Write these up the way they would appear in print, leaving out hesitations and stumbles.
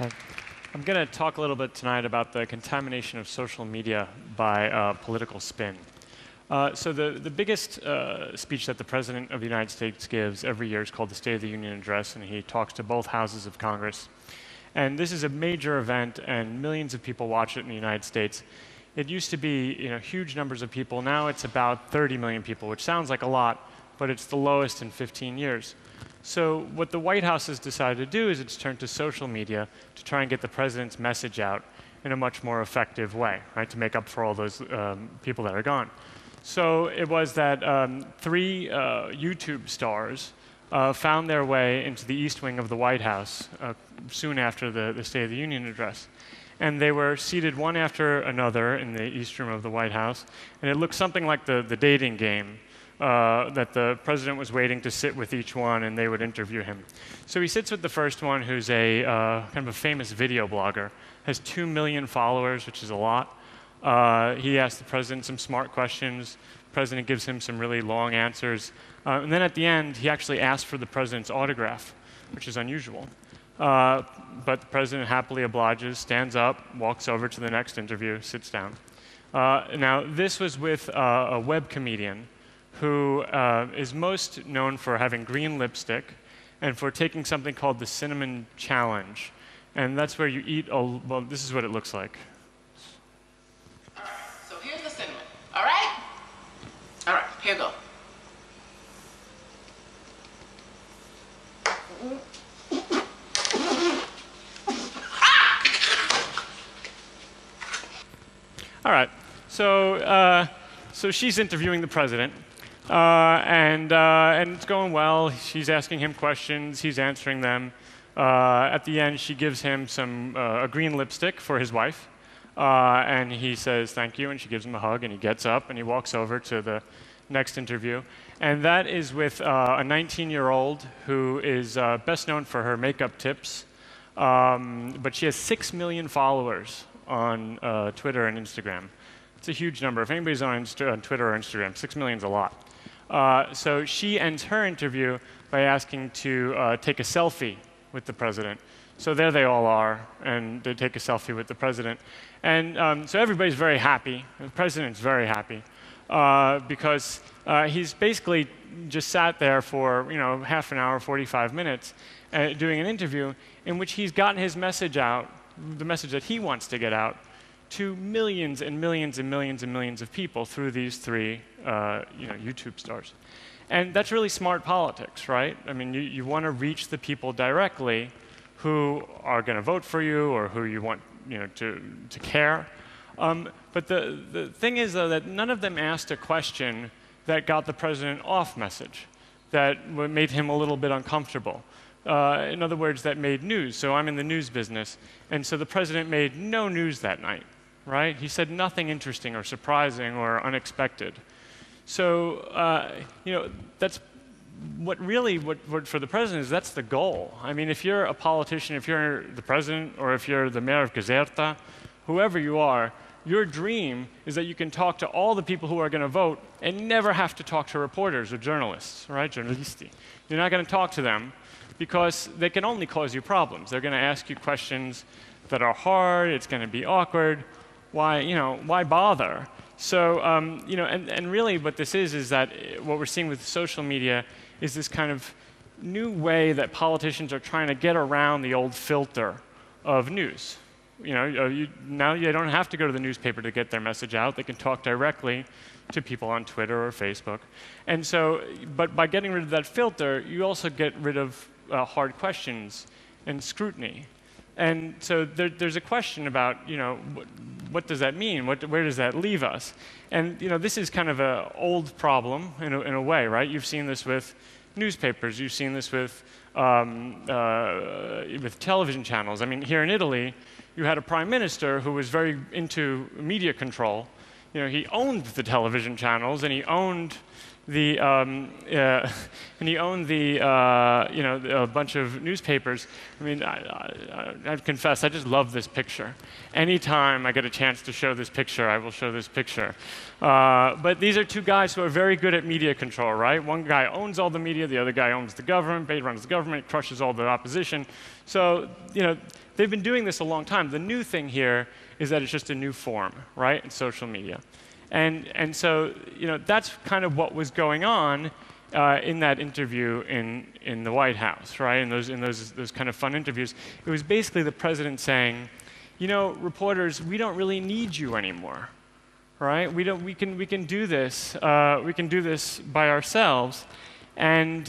Uh, I'm going to talk a little bit tonight about the contamination of social media by political spin. So the biggest speech that the President of the United States gives every year is called the State of the Union Address, and he talks to both houses of Congress. And this is a major event, and millions of people watch it in the United States. It used to be huge numbers of people. Now it's about 30 million people, which sounds like a lot, but it's the lowest in 15 years. So what the White House has decided to do is it's turned to social media to try and get the president's message out in a much more effective way, right, to make up for all those people that are gone. So it was that three YouTube stars found their way into the East Wing of the White House soon after the State of the Union address. And they were seated one after another in the East Room of the White House. And it looked something like the dating game, that the president was waiting to sit with each one and they would interview him. So he sits with the first one, who's a kind of a famous video blogger, has 2 million followers, which is a lot. He asks the president some smart questions. The president gives him some really long answers. And then at the end, he actually asks for the president's autograph, which is unusual. But the president happily obliges, stands up, walks over to the next interview, sits down. Now, this was with a web comedian who is most known for having green lipstick and for taking something called the Cinnamon Challenge. And that's where you eat, well, this is what it looks like. So here's the cinnamon, all right? All right, here you go. All right, so she's interviewing the president, and it's going well. She's asking him questions, he's answering them. At the end, she gives him a green lipstick for his wife, and he says thank you, and she gives him a hug, and he gets up and he walks over to the next interview. And that is with a 19-year-old who is best known for her makeup tips, but she has 6 million followers on Twitter and Instagram. It's a huge number. If anybody's on Twitter or Instagram, 6 million is a lot. So she ends her interview by asking to take a selfie with the president. So there they all are, and they take a selfie with the president. And so everybody's very happy. The president's very happy because he's basically just sat there for half an hour, 45 minutes, doing an interview in which he's gotten his message out, the message that he wants to get out, to millions and millions and millions and millions of people through these three YouTube stars. And that's really smart politics, right? I mean, you want to reach the people directly who are going to vote for you or who you want to care. But the thing is, though, that none of them asked a question that got the president off message, that made him a little bit uncomfortable. In other words, that made news. So I'm in the news business. And so the president made no news that night, right? He said nothing interesting or surprising or unexpected. So, that's what for the president is, that's the goal. I mean, if you're a politician, if you're the president, or if you're the mayor of Caserta, whoever you are, your dream is that you can talk to all the people who are going to vote and never have to talk to reporters or journalists, right? Journalisti. You're not going to talk to them because they can only cause you problems. They're going to ask you questions that are hard. It's going to be awkward. Why bother? So, and really what this is that what we're seeing with social media is this kind of new way that politicians are trying to get around the old filter of news. Now you don't have to go to the newspaper to get their message out. They can talk directly to people on Twitter or Facebook. And so, but by getting rid of that filter, you also get rid of hard questions and scrutiny. And so there's a question about, what does that mean? Where does that leave us? And this is kind of an old problem in a way, right? You've seen this with newspapers. You've seen this with television channels. I mean, here in Italy, you had a prime minister who was very into media control. He owned the television channels, and he owned a bunch of newspapers. I mean, I confess, I just love this picture. Anytime I get a chance to show this picture, I will show this picture. But these are two guys who are very good at media control, right? One guy owns all the media, the other guy owns the government, runs the government, crushes all the opposition. So, they've been doing this a long time. The new thing here is that it's just a new form, right, in social media. And so, that's kind of what was going on in that interview in the White House, right? In those kind of fun interviews. It was basically the president saying, reporters, we don't really need you anymore, right? We can do this. We can do this by ourselves. And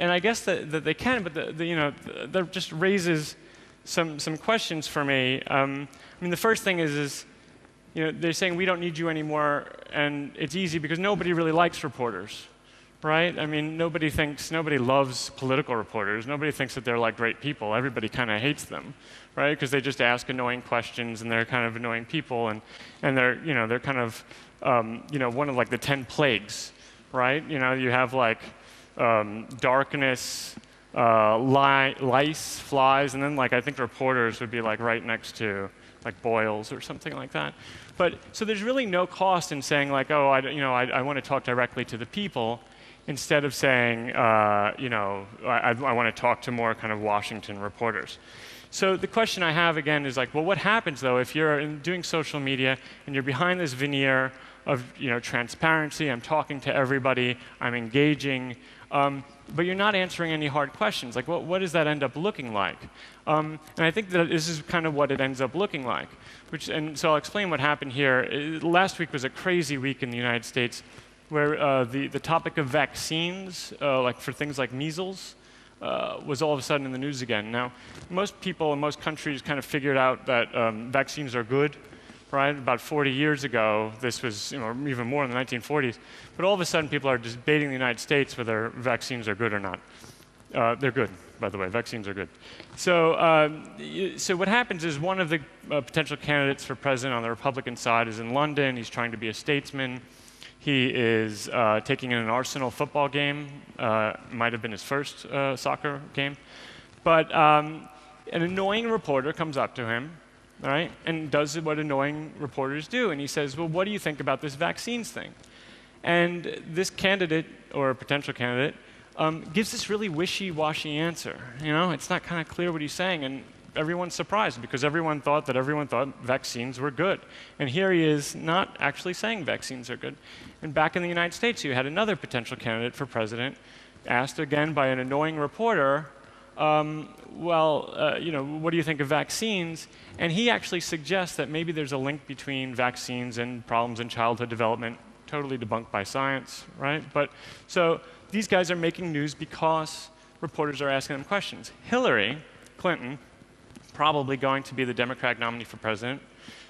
I guess that they can, but that just raises some questions for me. The first thing is they're saying we don't need you anymore, and it's easy because nobody really likes reporters, right? Nobody loves political reporters. Nobody thinks that they're like great people. Everybody kind of hates them, right? Because they just ask annoying questions, and they're kind of annoying people, and they're kind of one of like the 10 plagues, right? You have like darkness, lice, flies, and then like I think reporters would be like right next to like boils or something like that. But so there's really no cost in saying like, oh, I want to talk directly to the people, instead of saying, I want to talk to more kind of Washington reporters. So the question I have again is like, well, what happens though if you're doing social media and you're behind this veneer of transparency? I'm talking to everybody, I'm engaging, but you're not answering any hard questions. Like, what does that end up looking like? And I think that this is kind of what it ends up looking like. And so I'll explain what happened here. Last week was a crazy week in the United States, where the topic of vaccines, like for things like measles, was all of a sudden in the news again. Now, most people in most countries kind of figured out that vaccines are good, right? About 40 years ago, this was even more in the 1940s. But all of a sudden, people are debating in the United States whether vaccines are good or not. They're good, by the way. Vaccines are good. So what happens is one of the potential candidates for president on the Republican side is in London. He's trying to be a statesman. He is taking in an Arsenal football game. Might have been his first soccer game. But an annoying reporter comes up to him, right, and does what annoying reporters do. And he says, well, what do you think about this vaccines thing? And this candidate, or potential candidate, gives this really wishy-washy answer. It's not kind of clear what he's saying, and everyone's surprised because everyone thought vaccines were good. And here he is not actually saying vaccines are good. And back in the United States, you had another potential candidate for president asked again by an annoying reporter, what do you think of vaccines? And he actually suggests that maybe there's a link between vaccines and problems in childhood development, totally debunked by science, right? But so these guys are making news because reporters are asking them questions. Hillary Clinton, probably going to be the Democratic nominee for president,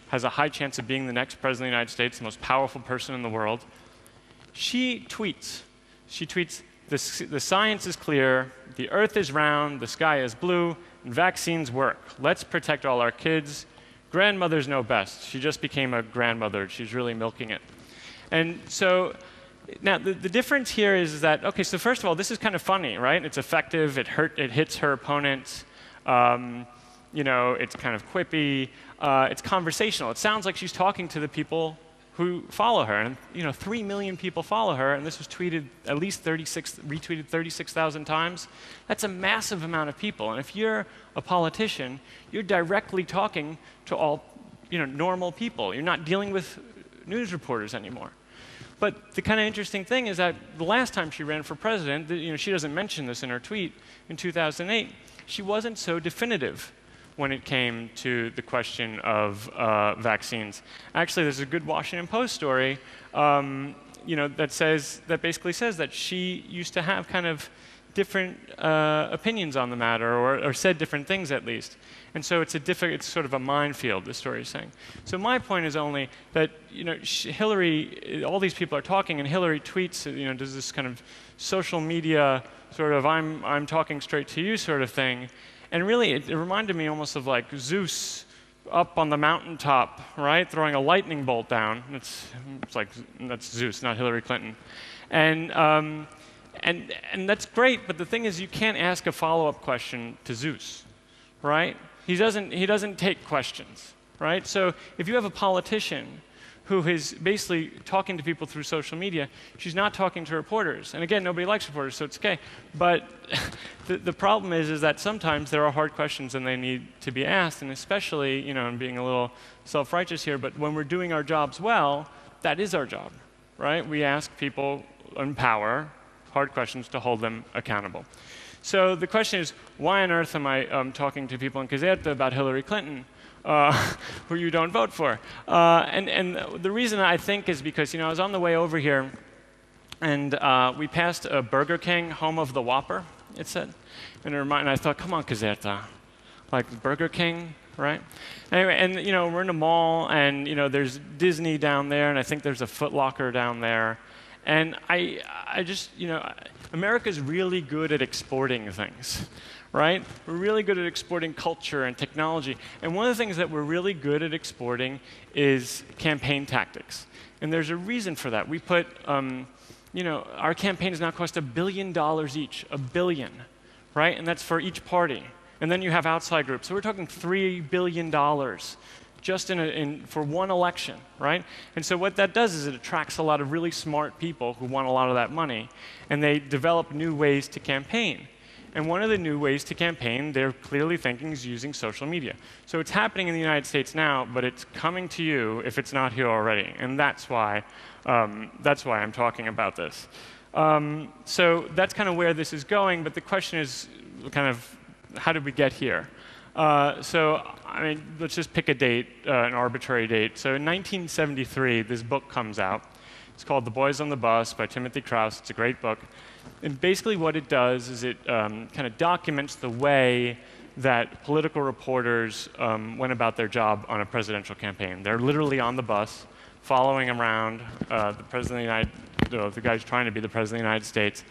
has a high chance of being the next president of the United States, the most powerful person in the world. She tweets, the science is clear, the earth is round, the sky is blue, and vaccines work. Let's protect all our kids. Grandmothers know best. She just became a grandmother. She's really milking it. And so now the difference here is that, okay, so first of all, this is kind of funny, right? It's effective, it hits her opponents. It's kind of quippy, it's conversational. It sounds like she's talking to the people who follow her. And 3 million people follow her, and this was tweeted at least retweeted 36,000 times. That's a massive amount of people. And if you're a politician, you're directly talking to all normal people. You're not dealing with news reporters anymore. But the kind of interesting thing is that the last time she ran for president, she doesn't mention this in her tweet, in 2008, she wasn't so definitive when it came to the question of vaccines. Actually, there's a good Washington Post story that basically says that she used to have kind of different opinions on the matter, or said different things at least. And so it's sort of a minefield, the story is saying. So my point is only that Hillary, all these people are talking, and Hillary tweets, does this kind of social media sort of I'm talking straight to you sort of thing. And really, it reminded me almost of like Zeus up on the mountaintop, right, throwing a lightning bolt down. That's Zeus, not Hillary Clinton. And that's great, but the thing is, you can't ask a follow-up question to Zeus, right? He doesn't take questions, right? So if you have a politician who is basically talking to people through social media. She's not talking to reporters. And again, nobody likes reporters, so it's okay. But the problem is that sometimes there are hard questions and they need to be asked, and especially, you know, I'm being a little self-righteous here, but when we're doing our jobs well, that is our job, right? We ask people in power hard questions to hold them accountable. So the question is, why on earth am I talking to people in Caserta about Hillary Clinton, who you don't vote for? And the reason I think is because, you know, I was on the way over here, and we passed a Burger King, home of the Whopper, it said. And I thought, come on, Caserta, like Burger King, right? Anyway, and you know, we're in a mall, and you know, there's Disney down there, and I think there's a Foot Locker down there. And I just, you know, America's really good at exporting things, right? We're really good at exporting culture and technology. And one of the things that we're really good at exporting is campaign tactics. And there's a reason for that. We put, you know, our campaigns now cost $1 billion each, $1 billion, right? And that's for each party. And then you have outside groups. So we're talking $3 billion just for one election, right? And so what that does is it attracts a lot of really smart people who want a lot of that money, and they develop new ways to campaign. And one of the new ways to campaign, they're clearly thinking, is using social media. So it's happening in the United States now, but it's coming to you if it's not here already. And that's why I'm talking about this. So that's kind of where this is going, but the question is kind of, how did we get here? So, I mean, let's just pick a date, an arbitrary date. So in 1973, this book comes out. It's called The Boys on the Bus by Timothy Krause. It's a great book. And basically what it does is it kind of documents the way that political reporters went about their job on a presidential campaign. They're literally on the bus, following around the president of the United, the guy who's trying to be the president of the United States.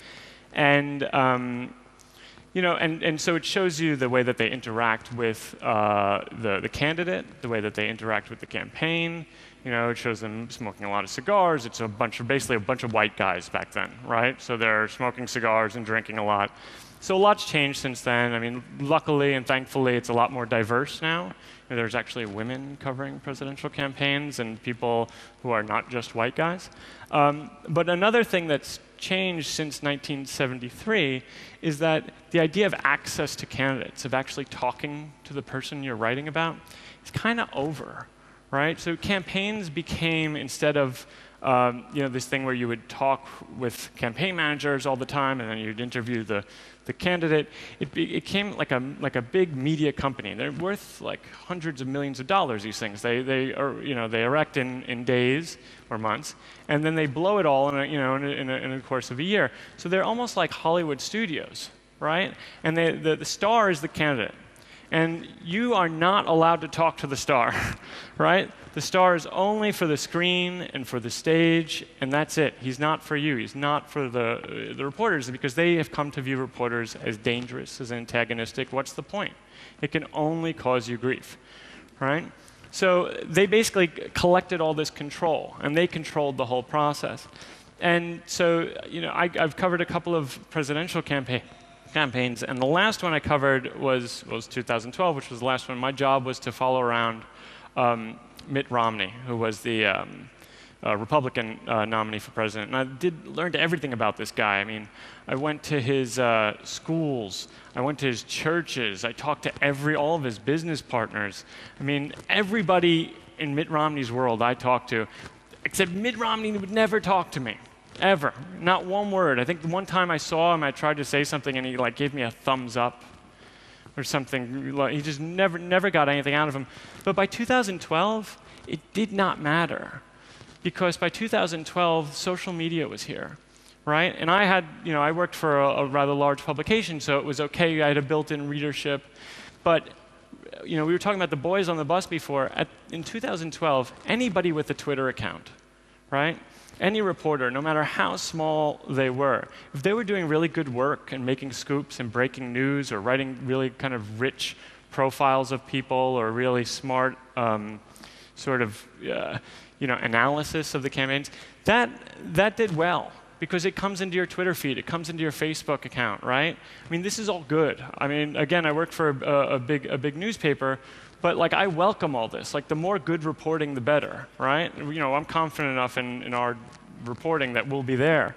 And you know, and so it shows you the way that they interact with the candidate, the way that they interact with the campaign. You know, it shows them smoking a lot of cigars. It's basically a bunch of white guys back then, right? So they're smoking cigars and drinking a lot. So a lot's changed since then. I mean, luckily and thankfully, it's a lot more diverse now. And there's actually women covering presidential campaigns and people who are not just white guys. But another thing that's changed since 1973 is that the idea of access to candidates, of actually talking to the person you're writing about, is kind of over, right? So campaigns became, instead of you know, this thing where you would talk with campaign managers all the time and then you'd interview the candidate, it became like a big media company. They're worth like hundreds of millions of dollars, these things. They erect in days or months, and then they blow it all in a course of a year. So they're almost like Hollywood studios, right? And the star is the candidate. And you are not allowed to talk to the star, right? The star is only for the screen and for the stage, and that's it. He's not for you. He's not for the reporters, because they have come to view reporters as dangerous, as antagonistic. What's the point? It can only cause you grief, right? So they basically collected all this control, and they controlled the whole process. And so, you know, I've covered a couple of presidential campaigns, and the last one I covered was 2012, which was the last one. My job was to follow around Mitt Romney, who was the Republican nominee for president. And I learned everything about this guy. I mean, I went to his schools, I went to his churches, I talked to all of his business partners. I mean, everybody in Mitt Romney's world I talked to, except Mitt Romney would never talk to me. Ever. Not one word. I think the one time I saw him, I tried to say something, and he like gave me a thumbs up or something. He just never got anything out of him. But by 2012, it did not matter, because by 2012, social media was here, right? And I worked for a rather large publication, so it was okay. I had a built-in readership. But we were talking about the boys on the bus before. In 2012, anybody with a Twitter account, right? Any reporter, no matter how small they were, if they were doing really good work and making scoops and breaking news or writing really kind of rich profiles of people or really smart analysis of the campaigns, that did well, because it comes into your Twitter feed, it comes into your Facebook account, right? I mean, this is all good. I mean, again, I worked for a big newspaper But like, I welcome all this. Like, the more good reporting, the better, right? You know, I'm confident enough in our reporting that we'll be there.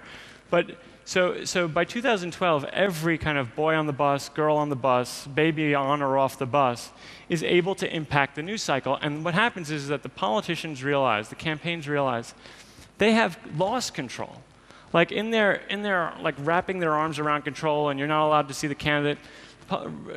But so by 2012, every kind of boy on the bus, girl on the bus, baby on or off the bus is able to impact the news cycle. And what happens is that the politicians realize, the campaigns realize, they have lost control. Like, in their like wrapping their arms around control, and you're not allowed to see the candidate.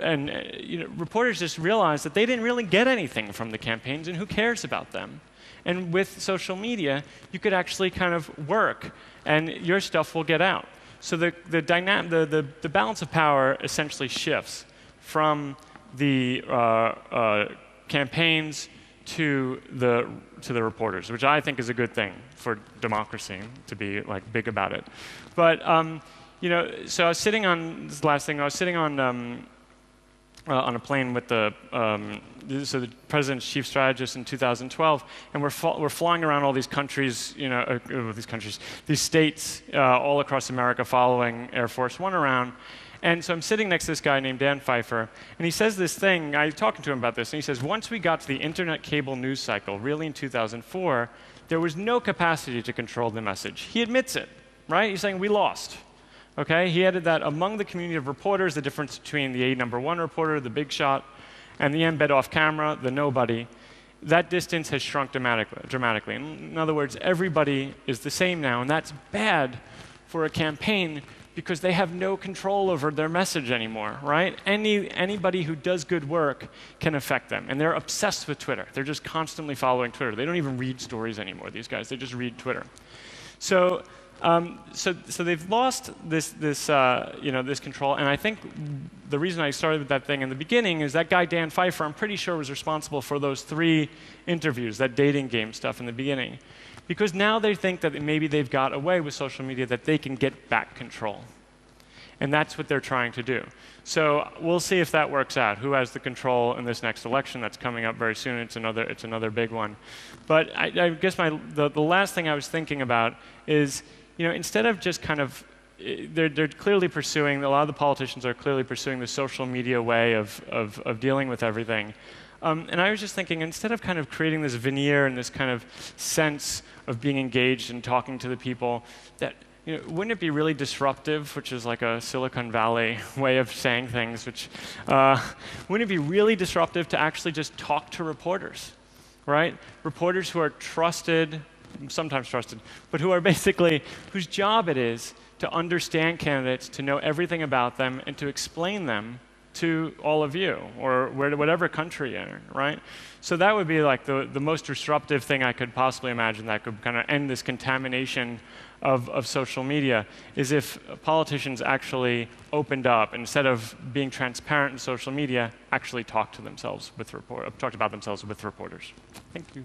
And you know, reporters just realized that they didn't really get anything from the campaigns, and who cares about them? And with social media, you could actually kind of work, and your stuff will get out. So the balance of power essentially shifts from the campaigns to the reporters, which I think is a good thing for democracy, to be like big about it. But you know, so I was sitting on this last thing. I was sitting on a plane with the president's chief strategist in 2012, and we're flying around all these countries, you know, these states all across America, following Air Force One around. And so I'm sitting next to this guy named Dan Pfeiffer, and he says this thing. I was talking to him about this, and he says, once we got to the internet cable news cycle, really in 2004, there was no capacity to control the message. He admits it, right? He's saying we lost. Okay, he added that among the community of reporters, the difference between the #1 reporter, the big shot, and the embed off camera, the nobody, that distance has shrunk dramatically. In other words, everybody is the same now, and that's bad for a campaign because they have no control over their message anymore, right? Anybody who does good work can affect them, and they're obsessed with Twitter. They're just constantly following Twitter. They don't even read stories anymore, these guys. They just read Twitter. So they've lost this control, and I think the reason I started with that thing in the beginning is that guy Dan Pfeiffer, I'm pretty sure, was responsible for those 3 interviews, that dating game stuff in the beginning, because now they think that maybe they've got a way with social media that they can get back control, and that's what they're trying to do. So we'll see if that works out. Who has the control in this next election that's coming up very soon? It's another big one. But I guess the last thing I was thinking about is, you know, instead of just kind of, they're clearly pursuing, a lot of the politicians are clearly pursuing the social media way of dealing with everything. And I was just thinking, instead of kind of creating this veneer and this kind of sense of being engaged and talking to the people, that, you know, wouldn't it be really disruptive, which is like a Silicon Valley way of saying things, which, wouldn't it be really disruptive to actually just talk to reporters, right? Reporters who are trusted, sometimes trusted, but who are basically, whose job it is to understand candidates, to know everything about them, and to explain them to all of you, or whatever country you're in, right? So that would be like the most disruptive thing I could possibly imagine that could kind of end this contamination of social media, is if politicians actually opened up, instead of being transparent in social media, actually talked about themselves with reporters. Thank you.